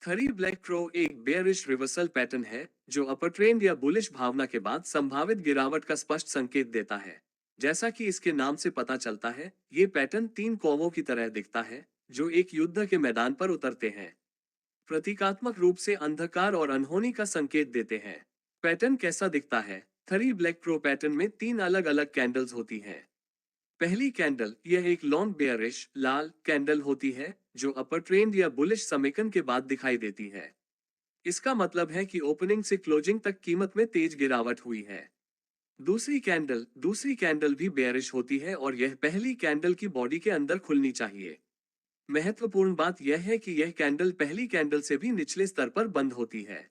Three black crow एक bearish reversal pattern है जो अपर ट्रेंड या बुलिश भावना के बाद संभावित गिरावट का स्पष्ट संकेत देता है। जैसा कि इसके नाम से पता चलता है, ये पैटर्न तीन कौवों की तरह दिखता है जो एक युद्ध के मैदान पर उतरते हैं। प्रतीकात्मक रूप से अंधकार और अनहोनी का संकेत देते हैं। पैटर्न कैसा दिखता है? थ्री ब्लैक क्रो पैटर्न में तीन अलग अलग कैंडल्स होती हैं। पहली कैंडल यह एक लॉन्ग बेयरिश लाल कैंडल होती है जो अपर ट्रेंड या बुलिश समेकन के बाद दिखाई देती है। इसका मतलब है कि ओपनिंग से क्लोजिंग तक कीमत में तेज गिरावट हुई है। दूसरी कैंडल भी बेयरिश होती है और यह पहली कैंडल की बॉडी के अंदर खुलनी चाहिए। महत्वपूर्ण बात यह है कि यह कैंडल पहली कैंडल से भी निचले स्तर पर बंद होती है,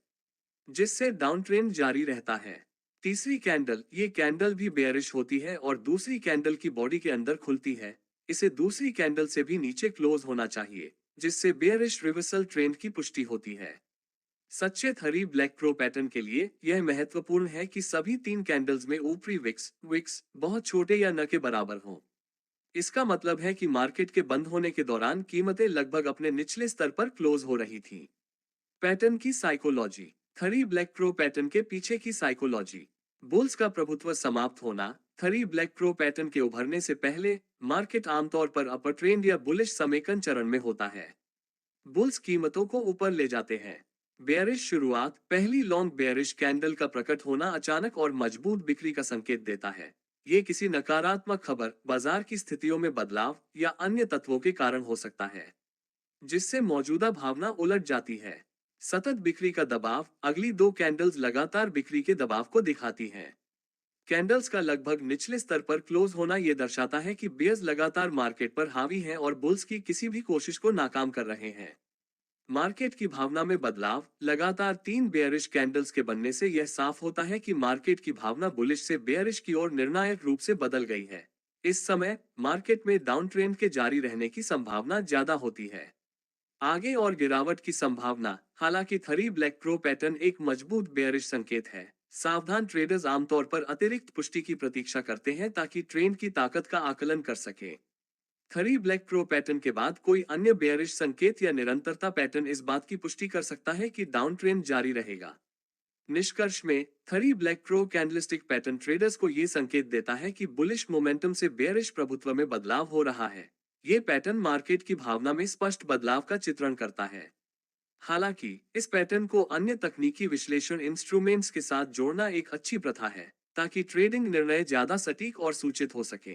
जिससे डाउन ट्रेंड जारी रहता है। तीसरी कैंडल ये कैंडल भी बेयरिश होती है और दूसरी कैंडल की बॉडी के अंदर खुलती है। इसे दूसरी कैंडल से भी नीचे क्लोज होना चाहिए, जिससे बेयरिश रिवर्सल ट्रेंड की पुष्टि होती है। सच्चे थ्री ब्लैक क्रो पैटर्न के लिए यह महत्वपूर्ण है कि सभी तीन कैंडल्स में ऊपरी विक्स विक्स बहुत छोटे या न के बराबर हों। इसका मतलब है कि मार्केट के बंद होने के दौरान कीमतें लगभग अपने निचले स्तर पर क्लोज हो रही थीं। पैटर्न की psychology. Three black crow pattern के पीछे की साइकोलॉजी। बुल्स का प्रभुत्व समाप्त होना। थ्री ब्लैक क्रो पैटर्न के उभरने से पहले मार्केट आमतौर पर अपर ट्रेंड या बुलिश समेकन चरण में होता है। बुल्स कीमतों को ऊपर ले जाते हैं। बेयरिश शुरुआत। पहली लॉन्ग बेयरिश कैंडल का प्रकट होना अचानक और मजबूत बिक्री का संकेत देता है। ये किसी नकारात्मक खबर, बाजार की स्थितियों में बदलाव या अन्य तत्वों के कारण हो सकता है, जिससे मौजूदा भावना उलट जाती है। सतत बिक्री का दबाव। अगली दो कैंडल्स लगातार बिक्री के दबाव को दिखाती हैं। कैंडल्स का लगभग निचले स्तर पर क्लोज होना यह दर्शाता है कि बेयर्स लगातार मार्केट पर हावी हैं और बुल्स की किसी भी कोशिश को नाकाम कर रहे हैं। मार्केट की भावना में बदलाव। लगातार तीन बेयरिश कैंडल्स के बनने से यह साफ होता है कि मार्केट की भावना बुलिश से बेयरिश की ओर निर्णायक रूप से बदल गई है। इस समय मार्केट में डाउन ट्रेंड के जारी रहने की संभावना ज्यादा होती है। आगे और गिरावट की संभावना। हालांकि थ्री ब्लैक क्रो पैटर्न एक मजबूत बेयरिश संकेत है, सावधान ट्रेडर्स आमतौर पर अतिरिक्त पुष्टि की प्रतीक्षा करते हैं ताकि ट्रेंड की ताकत का आकलन कर सकें। थ्री ब्लैक क्रो पैटर्न के बाद कोई अन्य बेयरिश संकेत या निरंतरता पैटर्न इस बात की पुष्टि कर सकता है कि डाउन ट्रेंड जारी रहेगा। निष्कर्ष में, three black crow candlestick pattern traders को यह संकेत देता है कि बुलिश मोमेंटम से बेयरिश प्रभुत्व में बदलाव हो रहा है। ये पैटर्न मार्केट की भावना में स्पष्ट बदलाव का चित्रण करता है। हालांकि इस पैटर्न को अन्य तकनीकी विश्लेषण इंस्ट्रूमेंट्स के साथ जोड़ना एक अच्छी प्रथा है, ताकि ट्रेडिंग निर्णय ज्यादा सटीक और सूचित हो सके।